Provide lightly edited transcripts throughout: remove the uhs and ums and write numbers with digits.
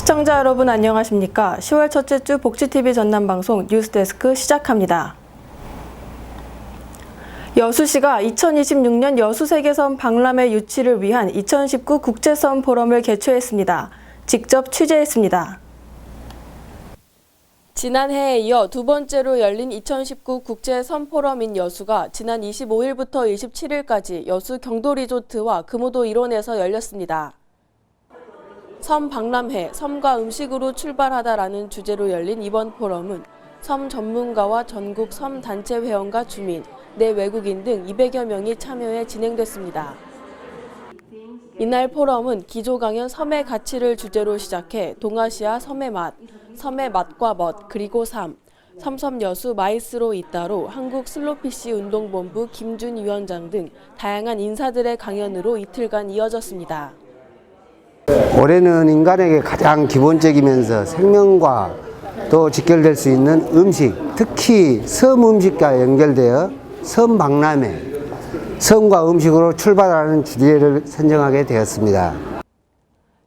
시청자 여러분 안녕하십니까? 10월 첫째 주 복지TV 전남방송 뉴스데스크 시작합니다. 여수시가 2026년 여수세계섬 박람회 유치를 위한 2019 국제섬 포럼을 개최했습니다. 직접 취재했습니다. 지난해에 이어 두 번째로 열린 2019 국제섬 포럼인 여수가 지난 25일부터 27일까지 여수 경도리조트와 금오도 일원에서 열렸습니다. 섬 박람회, 섬과 음식으로 출발하다라는 주제로 열린 이번 포럼은 섬 전문가와 전국 섬 단체 회원과 주민, 내 외국인 등 200여 명이 참여해 진행됐습니다. 이날 포럼은 기조 강연 섬의 가치를 주제로 시작해 동아시아 섬의 맛, 섬의 맛과 멋, 그리고 삶, 섬섬 여수 마이스로 잇따로 한국 슬로피시 운동본부 김준 위원장 등 다양한 인사들의 강연으로 이틀간 이어졌습니다. 올해는 인간에게 가장 기본적이면서 생명과 또 직결될 수 있는 음식, 특히 섬 음식과 연결되어 섬 박람회, 섬과 음식으로 출발하는 주제를 선정하게 되었습니다.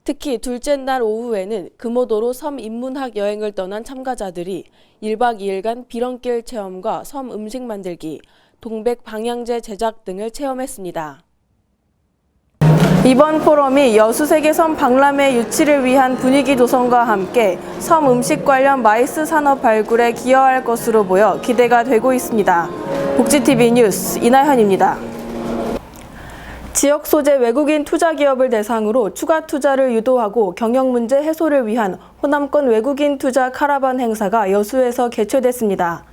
특히 둘째 날 오후에는 금오도로 섬 인문학 여행을 떠난 참가자들이 1박 2일간 비렁길 체험과 섬 음식 만들기, 동백 방향제 제작 등을 체험했습니다. 이번 포럼이 여수세계섬 박람회 유치를 위한 분위기 조성과 함께 섬 음식 관련 마이스 산업 발굴에 기여할 것으로 보여 기대가 되고 있습니다. 복지TV 뉴스 이나현입니다. 지역 소재 외국인 투자 기업을 대상으로 추가 투자를 유도하고 경영 문제 해소를 위한 호남권 외국인 투자 카라반 행사가 여수에서 개최됐습니다.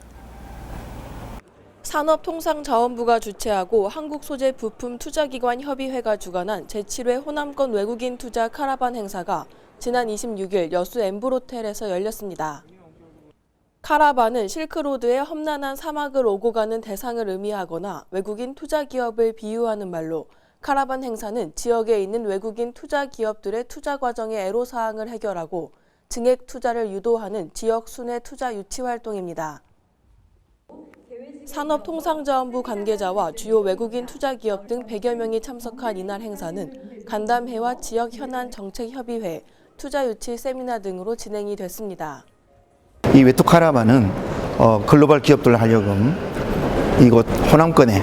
산업통상자원부가 주최하고 한국소재부품투자기관협의회가 주관한 제7회 호남권 외국인 투자 카라반 행사가 지난 26일 여수 엠브로텔에서 열렸습니다. 카라반은 실크로드의 험난한 사막을 오고 가는 대상을 의미하거나 외국인 투자기업을 비유하는 말로 카라반 행사는 지역에 있는 외국인 투자기업들의 투자 과정의 애로사항을 해결하고 증액 투자를 유도하는 지역 순회 투자 유치 활동입니다. 산업통상자원부 관계자와 주요 외국인 투자기업 등 100여 명이 참석한 이날 행사는 간담회와 지역 현안 정책협의회, 투자유치 세미나 등으로 진행이 됐습니다. 이 외투 카라반은 글로벌 기업들 하여금 이곳 호남권에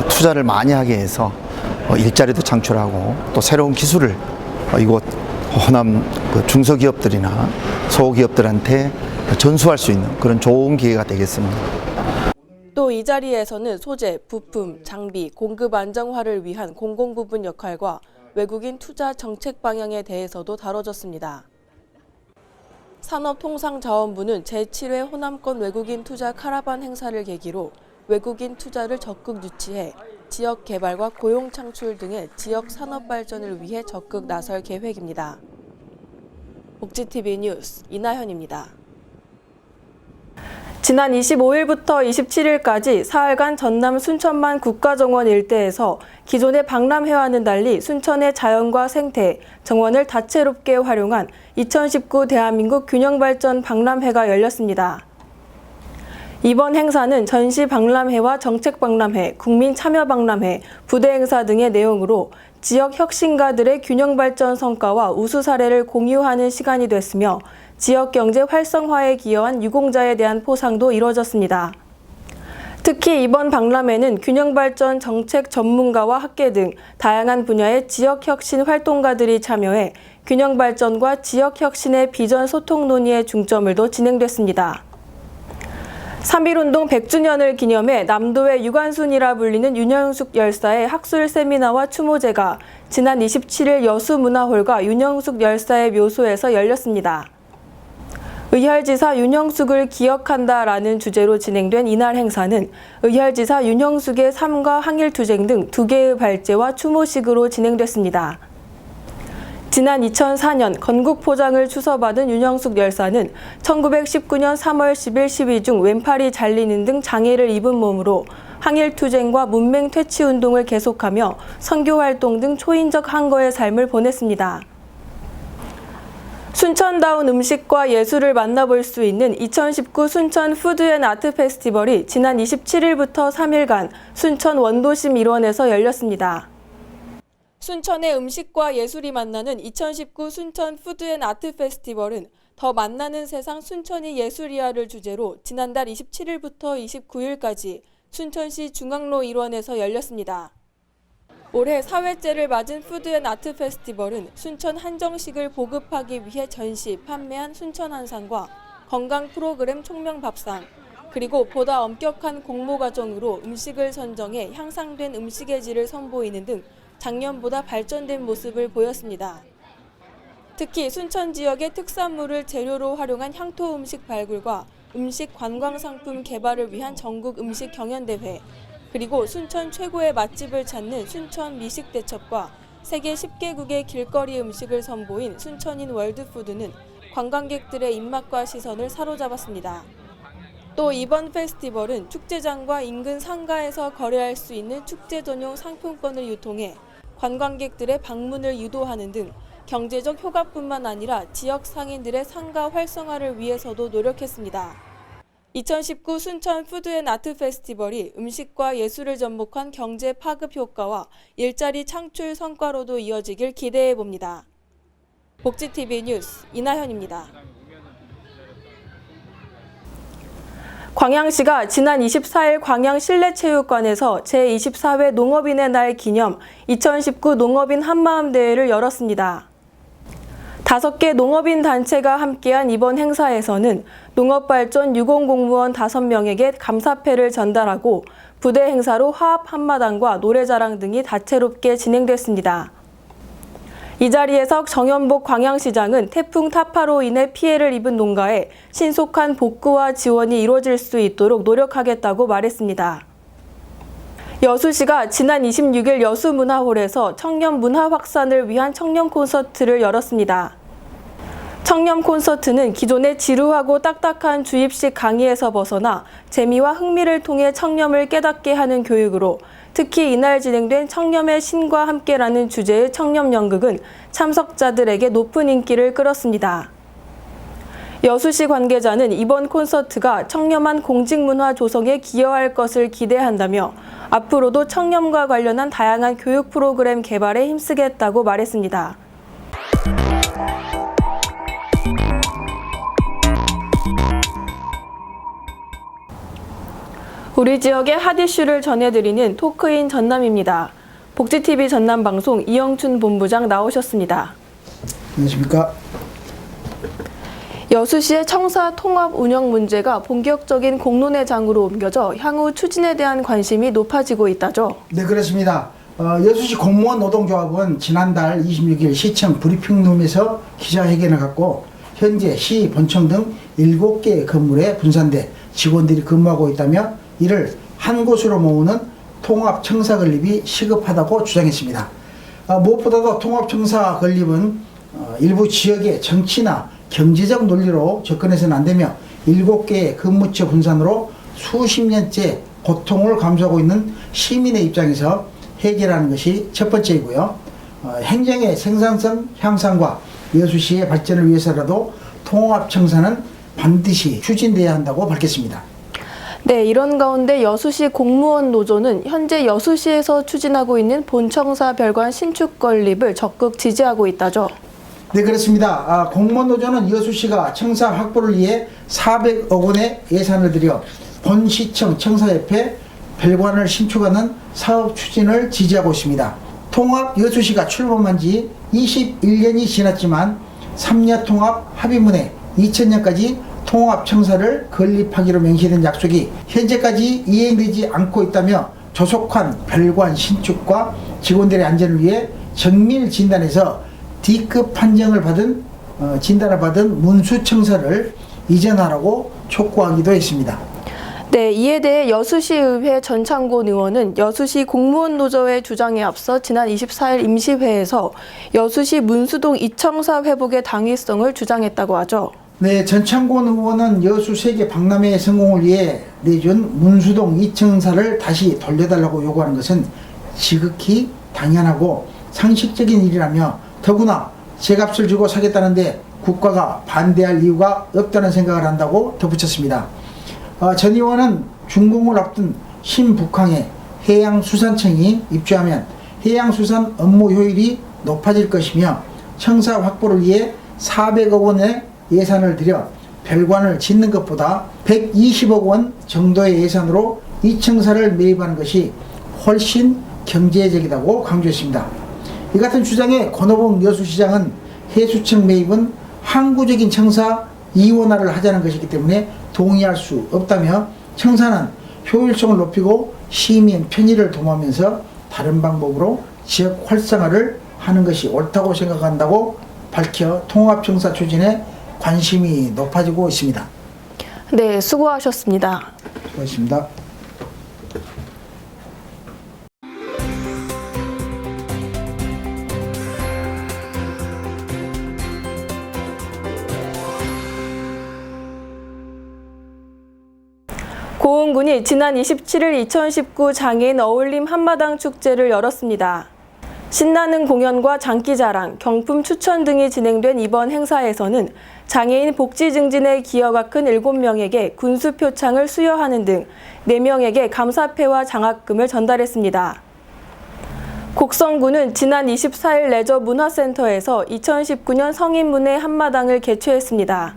투자를 많이 하게 해서 일자리도 창출하고 또 새로운 기술을 이곳 호남 중소기업들이나 소기업들한테 전수할 수 있는 그런 좋은 기회가 되겠습니다. 또 이 자리에서는 소재, 부품, 장비, 공급 안정화를 위한 공공부문 역할과 외국인 투자 정책 방향에 대해서도 다뤄졌습니다. 산업통상자원부는 제7회 호남권 외국인 투자 카라반 행사를 계기로 외국인 투자를 적극 유치해 지역 개발과 고용 창출 등의 지역 산업 발전을 위해 적극 나설 계획입니다. 복지TV 뉴스 이나현입니다. 지난 25일부터 27일까지 사흘간 전남 순천만 국가정원 일대에서 기존의 박람회와는 달리 순천의 자연과 생태, 정원을 다채롭게 활용한 2019 대한민국 균형발전 박람회가 열렸습니다. 이번 행사는 전시 박람회와 정책 박람회, 국민 참여 박람회, 부대 행사 등의 내용으로 지역 혁신가들의 균형발전 성과와 우수 사례를 공유하는 시간이 됐으며 지역 경제 활성화에 기여한 유공자에 대한 포상도 이뤄졌습니다. 특히 이번 박람회는 균형발전 정책 전문가와 학계 등 다양한 분야의 지역 혁신 활동가들이 참여해 균형발전과 지역 혁신의 비전 소통 논의에 중점을 둬 진행됐습니다. 3.1운동 100주년을 기념해 남도의 유관순이라 불리는 윤영숙 열사의 학술 세미나와 추모제가 지난 27일 여수문화홀과 윤영숙 열사의 묘소에서 열렸습니다. 의혈지사 윤영숙을 기억한다라는 주제로 진행된 이날 행사는 의혈지사 윤영숙의 삶과 항일투쟁 등 2개의 발제와 추모식으로 진행됐습니다. 지난 2004년 건국포장을 주서받은 윤영숙 열사는 1919년 3월 10일 12 중 왼팔이 잘리는 등 장애를 입은 몸으로 항일투쟁과 문맹 퇴치운동을 계속하며 선교활동 등 초인적 항거의 삶을 보냈습니다. 순천다운 음식과 예술을 만나볼 수 있는 2019 순천 푸드앤아트 페스티벌이 지난 27일부터 3일간 순천 원도심 일원에서 열렸습니다. 순천의 음식과 예술이 만나는 2019 순천 푸드앤아트 페스티벌은 더 만나는 세상 순천이 예술이야를 주제로 지난달 27일부터 29일까지 순천시 중앙로 일원에서 열렸습니다. 올해 4회째를 맞은 푸드앤아트 페스티벌은 순천 한정식을 보급하기 위해 전시, 판매한 순천 한상과 건강 프로그램 총명밥상, 그리고 보다 엄격한 공모 과정으로 음식을 선정해 향상된 음식의 질을 선보이는 등 작년보다 발전된 모습을 보였습니다. 특히 순천 지역의 특산물을 재료로 활용한 향토 음식 발굴과 음식 관광 상품 개발을 위한 전국 음식 경연대회, 그리고 순천 최고의 맛집을 찾는 순천 미식대첩과 세계 10개국의 길거리 음식을 선보인 순천인 월드푸드는 관광객들의 입맛과 시선을 사로잡았습니다. 또 이번 페스티벌은 축제장과 인근 상가에서 거래할 수 있는 축제 전용 상품권을 유통해 관광객들의 방문을 유도하는 등 경제적 효과뿐만 아니라 지역 상인들의 상가 활성화를 위해서도 노력했습니다. 2019 순천 푸드앤아트 페스티벌이 음식과 예술을 접목한 경제 파급 효과와 일자리 창출 성과로도 이어지길 기대해 봅니다. 복지TV 뉴스 이나현입니다. 광양시가 지난 24일 광양 실내체육관에서 제24회 농업인의 날 기념 2019 농업인 한마음대회를 열었습니다. 5개 농업인 단체가 함께한 이번 행사에서는 농업발전 유공공무원 5명에게 감사패를 전달하고 부대 행사로 화합 한마당과 노래자랑 등이 다채롭게 진행됐습니다. 이 자리에서 정연복 광양시장은 태풍 타파로 인해 피해를 입은 농가에 신속한 복구와 지원이 이루어질 수 있도록 노력하겠다고 말했습니다. 여수시가 지난 26일 여수문화홀에서 청년 문화 확산을 위한 청년 콘서트를 열었습니다. 청년 콘서트는 기존의 지루하고 딱딱한 주입식 강의에서 벗어나 재미와 흥미를 통해 청렴을 깨닫게 하는 교육으로, 특히 이날 진행된 청렴의 신과 함께라는 주제의 청렴연극은 참석자들에게 높은 인기를 끌었습니다. 여수시 관계자는 이번 콘서트가 청렴한 공직문화 조성에 기여할 것을 기대한다며 앞으로도 청렴과 관련한 다양한 교육 프로그램 개발에 힘쓰겠다고 말했습니다. 우리 지역의 핫 이슈를 전해드리는 토크인 전남입니다. 복지TV 전남방송 이영춘 본부장 나오셨습니다. 안녕하십니까. 여수시의 청사 통합 운영 문제가 본격적인 공론의 장으로 옮겨져 향후 추진에 대한 관심이 높아지고 있다죠. 네, 그렇습니다. 여수시 공무원 노동조합은 지난달 26일 시청 브리핑룸에서 기자회견을 갖고 현재 시 본청 등 7개의 건물에 분산돼 직원들이 근무하고 있다며 이를 한 곳으로 모으는 통합청사 건립이 시급하다고 주장했습니다. 무엇보다도 통합청사 건립은 일부 지역의 정치나 경제적 논리로 접근해서는 안 되며 7개의 근무처 분산으로 수십 년째 고통을 감수하고 있는 시민의 입장에서 해결하는 것이 첫 번째이고요. 행정의 생산성 향상과 여수시의 발전을 위해서라도 통합청사는 반드시 추진돼야 한다고 밝혔습니다. 네, 이런 가운데 여수시 공무원 노조는 현재 여수시에서 추진하고 있는 본청사 별관 신축 건립을 적극 지지하고 있다죠. 네, 그렇습니다. 공무원 노조는 여수시가 청사 확보를 위해 400억 원의 예산을 들여 본시청 청사 옆에 별관을 신축하는 사업 추진을 지지하고 있습니다. 통합 여수시가 출범한 지 21년이 지났지만 3년 통합 합의문에 2000년까지 통합청사를 건립하기로 명시된 약속이 현재까지 이행되지 않고 있다며 조속한 별관 신축과 직원들의 안전을 위해 정밀 진단에서 D급 판정을 받은 진단을 받은 문수청사를 이전하라고 촉구하기도 했습니다. 네, 이에 대해 여수시의회 전창곤 의원은 여수시 공무원 노조의 주장에 앞서 지난 24일 임시회에서 여수시 문수동 이청사 회복의 당위성을 주장했다고 하죠. 네, 전창곤 의원은 여수 세계 박람회 성공을 위해 내준 문수동 이청사를 다시 돌려달라고 요구하는 것은 지극히 당연하고 상식적인 일이라며 더구나 제값을 주고 사겠다는데 국가가 반대할 이유가 없다는 생각을 한다고 덧붙였습니다. 전 의원은 준공을 앞둔 신북항에 해양수산청이 입주하면 해양수산 업무 효율이 높아질 것이며 청사 확보를 위해 400억 원의 예산을 들여 별관을 짓는 것보다 120억 원 정도의 예산으로 이 청사를 매입하는 것이 훨씬 경제적이라고 강조했습니다. 이 같은 주장에 권오봉 여수시장은 해수청 매입은 항구적인 청사 이원화를 하자는 것이기 때문에 동의할 수 없다며 청사는 효율성을 높이고 시민 편의를 도모하면서 다른 방법으로 지역 활성화를 하는 것이 옳다고 생각한다고 밝혀 통합청사 추진에 관심이 높아지고 있습니다. 네, 수고하셨습니다. 수고하셨습니다. 고흥군이 지난 27일 2019 장애인 어울림 한마당 축제를 열었습니다. 신나는 공연과 장기자랑, 경품 추천 등이 진행된 이번 행사에서는 장애인 복지 증진에 기여가 큰 7명에게 군수 표창을 수여하는 등 4명에게 감사패와 장학금을 전달했습니다. 곡성군은 지난 24일 레저 문화센터에서 2019년 성인문예 한마당을 개최했습니다.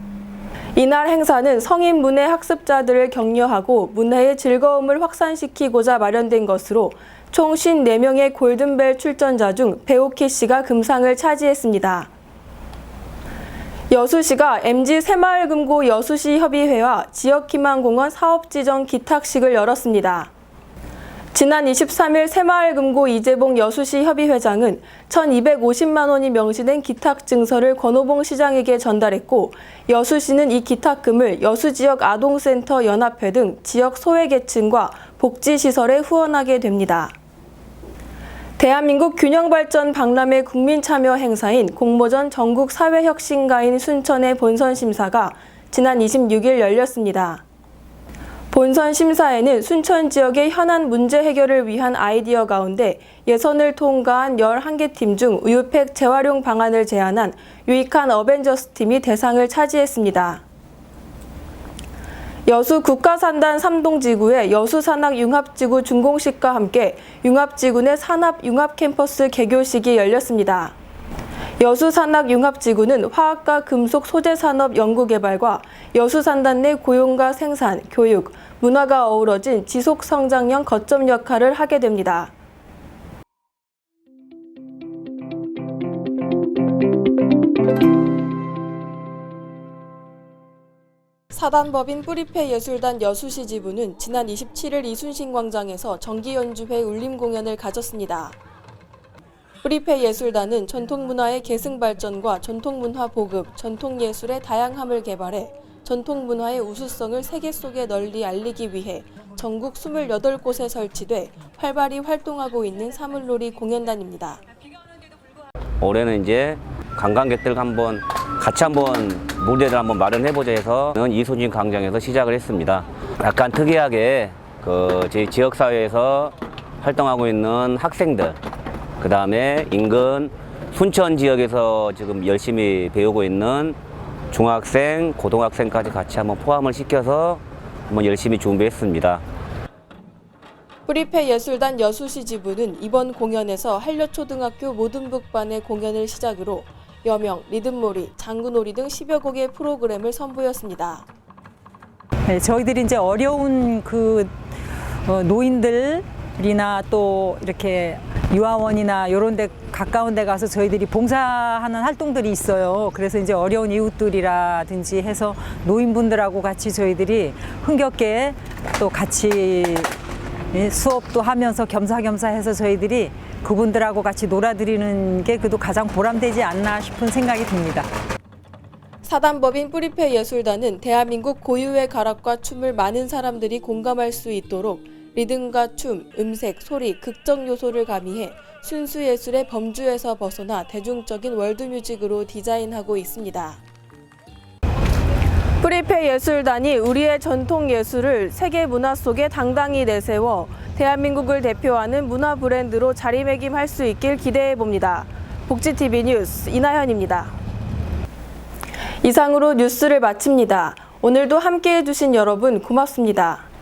이날 행사는 성인 문예 학습자들을 격려하고 문예의 즐거움을 확산시키고자 마련된 것으로 총 54명의 골든벨 출전자 중 배옥희 씨가 금상을 차지했습니다. 여수시가 MG 새마을금고 여수시 협의회와 지역희망공원 사업지정 기탁식을 열었습니다. 지난 23일 새마을금고 이재봉 여수시 협의회장은 1,250만 원이 명시된 기탁증서를 권오봉 시장에게 전달했고, 여수시는 이 기탁금을 여수지역 아동센터 연합회 등 지역 소외계층과 복지시설에 후원하게 됩니다. 대한민국 균형발전 박람회 국민참여 행사인 공모전 전국사회혁신가인 순천의 본선심사가 지난 26일 열렸습니다. 본선 심사에는 순천 지역의 현안 문제 해결을 위한 아이디어 가운데 예선을 통과한 11개 팀 중 우유팩 재활용 방안을 제안한 유익한 어벤져스 팀이 대상을 차지했습니다. 여수 국가산단 3동지구의 여수산학융합지구 준공식과 함께 융합지구 내 산업융합캠퍼스 개교식이 열렸습니다. 여수산학융합지구는 화학과 금속 소재산업 연구개발과 여수산단 내 고용과 생산, 교육, 문화가 어우러진 지속성장형 거점 역할을 하게 됩니다. 사단법인 뿌리패 예술단 여수시 지부는 지난 27일 이순신 광장에서 정기연주회 울림 공연을 가졌습니다. 뿌리패 예술단은 전통문화의 계승발전과 전통문화 보급, 전통예술의 다양함을 개발해 전통문화의 우수성을 세계 속에 널리 알리기 위해 전국 28곳에 설치돼 활발히 활동하고 있는 사물놀이 공연단입니다. 올해는 이제 관광객들 같이 무대를 한번 마련해보자 해서 이순신 광장에서 시작을 했습니다. 약간 특이하게 저희 지역사회에서 활동하고 있는 학생들, 그 다음에 인근 순천 지역에서 지금 열심히 배우고 있는 중학생, 고등학생까지 같이 한번 포함을 시켜서 한번 열심히 준비했습니다. 뿌리패 예술단 여수시 지부는 이번 공연에서 한려초등학교 모든북반의 공연을 시작으로 여명, 리듬놀이, 장구놀이 등 10여 곡의 프로그램을 선보였습니다. 네, 저희들이 이제 어려운 노인들이나 또 이렇게 유아원이나 이런 데 가까운 데 가서 저희들이 봉사하는 활동들이 있어요. 그래서 이제 어려운 이웃들이라든지 해서 노인분들하고 같이 저희들이 흥겹게 또 같이 수업도 하면서 겸사겸사 해서 저희들이 그분들하고 같이 놀아드리는 게 그래도 가장 보람되지 않나 싶은 생각이 듭니다. 사단법인 뿌리패 예술단은 대한민국 고유의 가락과 춤을 많은 사람들이 공감할 수 있도록 리듬과 춤, 음색, 소리, 극적 요소를 가미해 순수 예술의 범주에서 벗어나 대중적인 월드뮤직으로 디자인하고 있습니다. 뿌리패 예술단이 우리의 전통 예술을 세계 문화 속에 당당히 내세워 대한민국을 대표하는 문화 브랜드로 자리매김할 수 있길 기대해 봅니다. 복지TV 뉴스 이나현입니다. 이상으로 뉴스를 마칩니다. 오늘도 함께해 주신 여러분 고맙습니다.